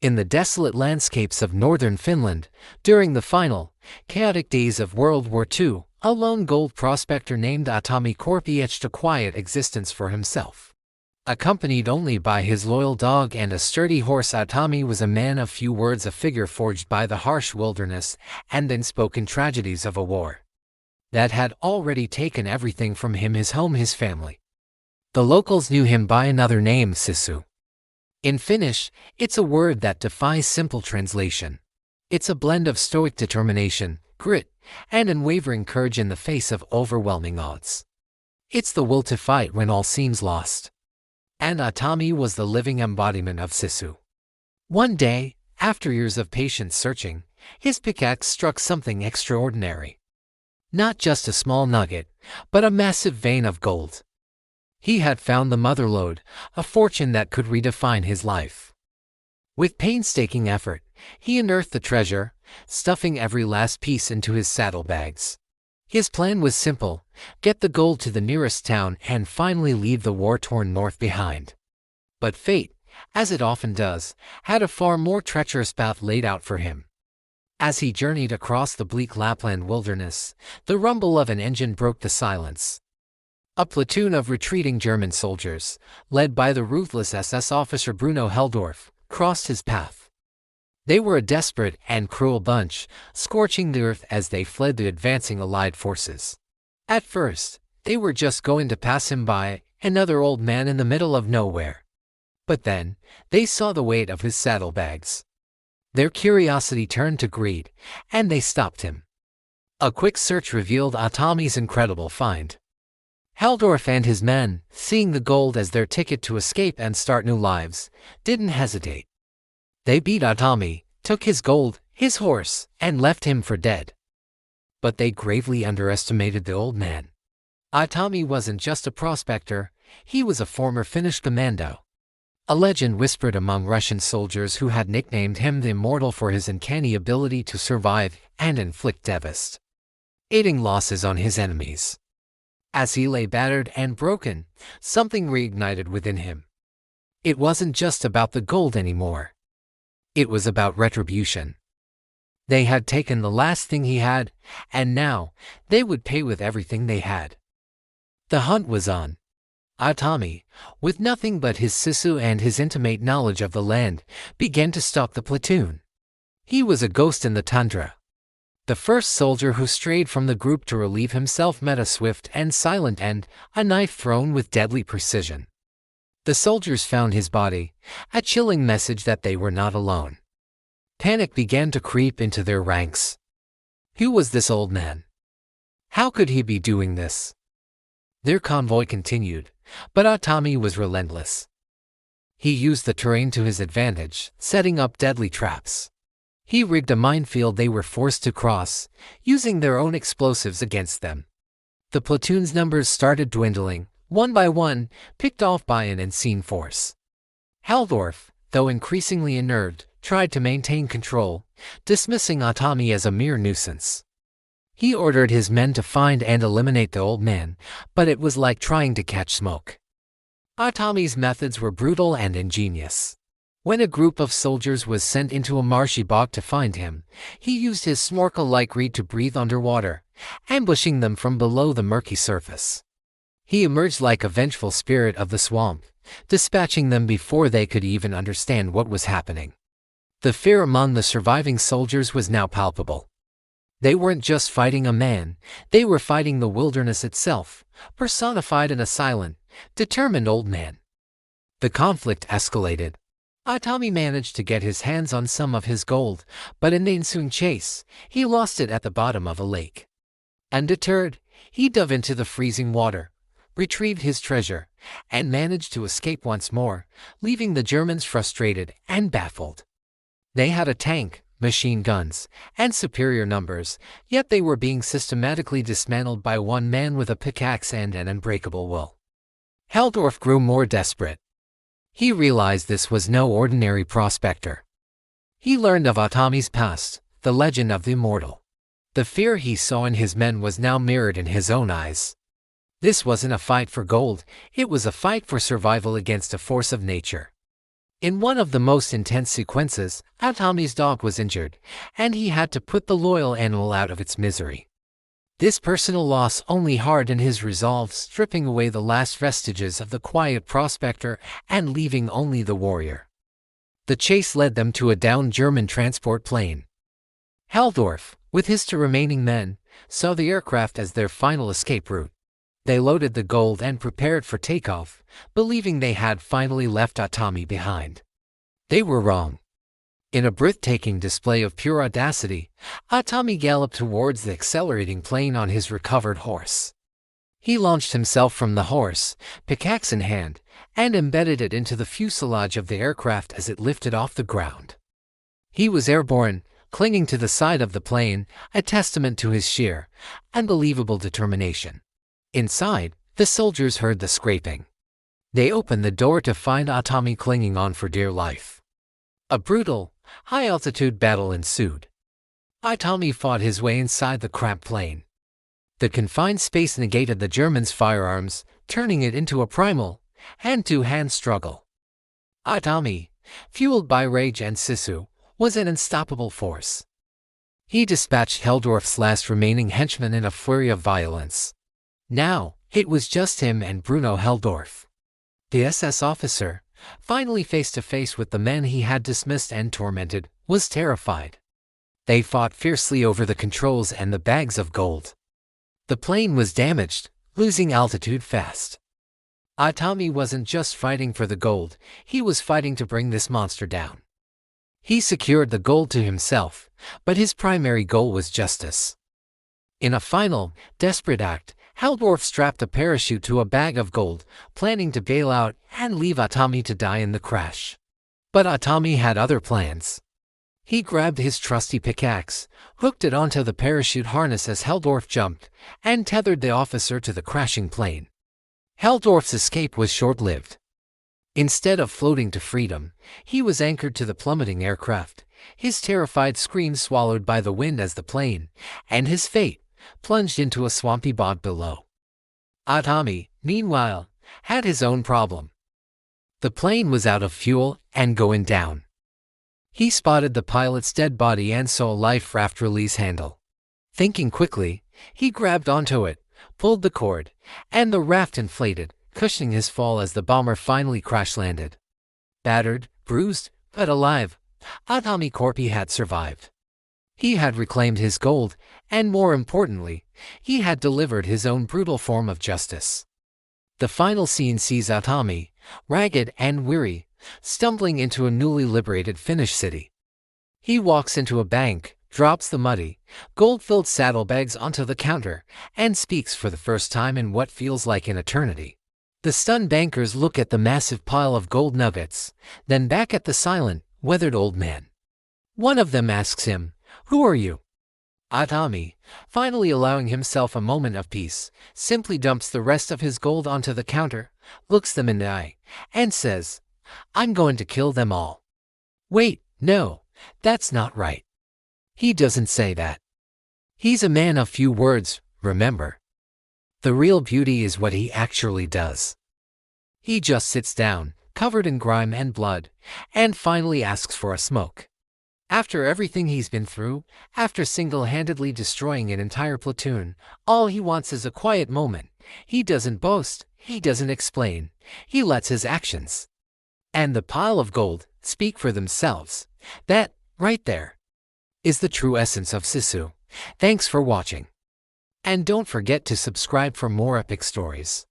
In the desolate landscapes of northern Finland, during the final, chaotic days of World War II, a lone gold prospector named Aatami Korpi etched a quiet existence for himself. Accompanied only by his loyal dog and a sturdy horse, Aatami was a man of few words, a figure forged by the harsh wilderness and unspoken tragedies of a war that had already taken everything from him: his home, his family. The locals knew him by another name, sisu. In Finnish, it's a word that defies simple translation. It's a blend of stoic determination, grit, and unwavering courage in the face of overwhelming odds. It's the will to fight when all seems lost. And Aatami was the living embodiment of sisu. One day, after years of patient searching, his pickaxe struck something extraordinary. Not just a small nugget, but a massive vein of gold. He had found the mother lode, a fortune that could redefine his life. With painstaking effort, he unearthed the treasure, stuffing every last piece into his saddlebags. His plan was simple: get the gold to the nearest town and finally leave the war-torn north behind. But fate, as it often does, had a far more treacherous path laid out for him. As he journeyed across the bleak Lapland wilderness, the rumble of an engine broke the silence. A platoon of retreating German soldiers, led by the ruthless SS officer Bruno Helldorf, crossed his path. They were a desperate and cruel bunch, scorching the earth as they fled the advancing Allied forces. At first, they were just going to pass him by, another old man in the middle of nowhere. But then, they saw the weight of his saddlebags. Their curiosity turned to greed, and they stopped him. A quick search revealed Aatami's incredible find. Helldorf and his men, seeing the gold as their ticket to escape and start new lives, didn't hesitate. They beat Aatami, took his gold, his horse, and left him for dead. But they gravely underestimated the old man. Aatami wasn't just a prospector, he was a former Finnish commando. A legend whispered among Russian soldiers who had nicknamed him the Immortal for his uncanny ability to survive and inflict devastating losses on his enemies. As he lay battered and broken, something reignited within him. It wasn't just about the gold anymore. It was about retribution. They had taken the last thing he had, and now they would pay with everything they had. The hunt was on. Aatami, with nothing but his sisu and his intimate knowledge of the land, began to stalk the platoon. He was a ghost in the tundra. The first soldier who strayed from the group to relieve himself met a swift and silent end, a knife thrown with deadly precision. The soldiers found his body, a chilling message that they were not alone. Panic began to creep into their ranks. Who was this old man? How could he be doing this? Their convoy continued, but Aatami was relentless. He used the terrain to his advantage, setting up deadly traps. He rigged a minefield they were forced to cross, using their own explosives against them. The platoon's numbers started dwindling, one by one, picked off by an unseen force. Helldorf, though increasingly unnerved, tried to maintain control, dismissing Aatami as a mere nuisance. He ordered his men to find and eliminate the old man, but it was like trying to catch smoke. Aatami's methods were brutal and ingenious. When a group of soldiers was sent into a marshy bog to find him, he used his snorkel-like reed to breathe underwater, ambushing them from below the murky surface. He emerged like a vengeful spirit of the swamp, dispatching them before they could even understand what was happening. The fear among the surviving soldiers was now palpable. They weren't just fighting a man, they were fighting the wilderness itself, personified in a silent, determined old man. The conflict escalated. Aatami managed to get his hands on some of his gold, but in the ensuing chase, he lost it at the bottom of a lake. Undeterred, he dove into the freezing water, retrieved his treasure, and managed to escape once more, leaving the Germans frustrated and baffled. They had a tank, machine guns, and superior numbers, yet they were being systematically dismantled by one man with a pickaxe and an unbreakable will. Helldorf grew more desperate. He realized this was no ordinary prospector. He learned of Aatami's past, the legend of the Immortal. The fear he saw in his men was now mirrored in his own eyes. This wasn't a fight for gold, it was a fight for survival against a force of nature. In one of the most intense sequences, Atami's dog was injured, and he had to put the loyal animal out of its misery. This personal loss only hardened his resolve, stripping away the last vestiges of the quiet prospector and leaving only the warrior. The chase led them to a downed German transport plane. Heldorf, with his two remaining men, saw the aircraft as their final escape route. They loaded the gold and prepared for takeoff, believing they had finally left Aatami behind. They were wrong. In a breathtaking display of pure audacity, Aatami galloped towards the accelerating plane on his recovered horse. He launched himself from the horse, pickaxe in hand, and embedded it into the fuselage of the aircraft as it lifted off the ground. He was airborne, clinging to the side of the plane, a testament to his sheer, unbelievable determination. Inside, the soldiers heard the scraping. They opened the door to find Aatami clinging on for dear life. A brutal, high-altitude battle ensued. Aatami fought his way inside the cramped plane. The confined space negated the Germans' firearms, turning it into a primal, hand-to-hand struggle. Aatami, fueled by rage and sisu, was an unstoppable force. He dispatched Heldorf's last remaining henchman in a flurry of violence. Now, it was just him and Bruno Heldorf. The SS officer, finally face to face with the men he had dismissed and tormented, was terrified. They fought fiercely over the controls and the bags of gold. The plane was damaged, losing altitude fast. Aatami wasn't just fighting for the gold, he was fighting to bring this monster down. He secured the gold to himself, but his primary goal was justice. In a final, desperate act, Heldorf strapped a parachute to a bag of gold, planning to bail out and leave Aatami to die in the crash. But Aatami had other plans. He grabbed his trusty pickaxe, hooked it onto the parachute harness as Heldorf jumped, and tethered the officer to the crashing plane. Heldorf's escape was short-lived. Instead of floating to freedom, he was anchored to the plummeting aircraft, his terrified screams swallowed by the wind as the plane, and his fate, plunged into a swampy bog below. Aatami, meanwhile, had his own problem. The plane was out of fuel and going down. He spotted the pilot's dead body and saw a life raft release handle. Thinking quickly, he grabbed onto it, pulled the cord, and the raft inflated, cushioning his fall as the bomber finally crash-landed. Battered, bruised, but alive, Aatami Korpi had survived. He had reclaimed his gold, and more importantly, he had delivered his own brutal form of justice. The final scene sees Aatami, ragged and weary, stumbling into a newly liberated Finnish city. He walks into a bank, drops the muddy, gold-filled saddlebags onto the counter, and speaks for the first time in what feels like an eternity. The stunned bankers look at the massive pile of gold nuggets, then back at the silent, weathered old man. One of them asks him, "Who are you?" Aatami, finally allowing himself a moment of peace, simply dumps the rest of his gold onto the counter, looks them in the eye, and says, "I'm going to kill them all." Wait, no, that's not right. He doesn't say that. He's a man of few words, remember. The real beauty is what he actually does. He just sits down, covered in grime and blood, and finally asks for a smoke. After everything he's been through, after single-handedly destroying an entire platoon, all he wants is a quiet moment. He doesn't boast, he doesn't explain, he lets his actions and the pile of gold speak for themselves. That, right there, is the true essence of sisu. Thanks for watching. And don't forget to subscribe for more epic stories.